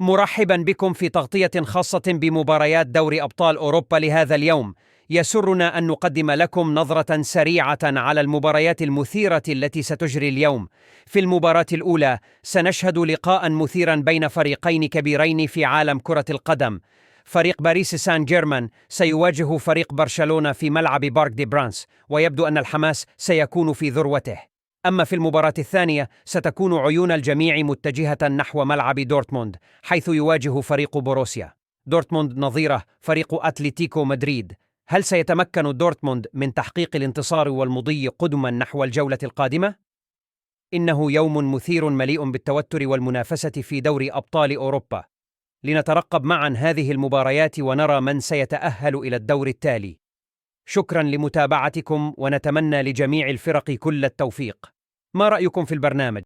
مرحبا بكم في تغطية خاصة بمباريات دوري أبطال أوروبا لهذا اليوم. يسرنا أن نقدم لكم نظرة سريعة على المباريات المثيرة التي ستجري اليوم. في المباراة الأولى سنشهد لقاء مثيرا بين فريقين كبيرين في عالم كرة القدم. فريق باريس سان جيرمان سيواجه فريق برشلونة في ملعب بارك دي برانس، ويبدو أن الحماس سيكون في ذروته. أما في المباراة الثانية ستكون عيون الجميع متجهة نحو ملعب دورتموند، حيث يواجه فريق بوروسيا دورتموند نظيره فريق أتلتيكو مدريد. هل سيتمكن دورتموند من تحقيق الانتصار والمضي قدما نحو الجولة القادمة؟ إنه يوم مثير مليء بالتوتر والمنافسة في دوري أبطال أوروبا. لنترقب معا هذه المباريات ونرى من سيتأهل إلى الدور التالي. شكرا لمتابعتكم، ونتمنى لجميع الفرق كل التوفيق. ما رأيكم في البرنامج؟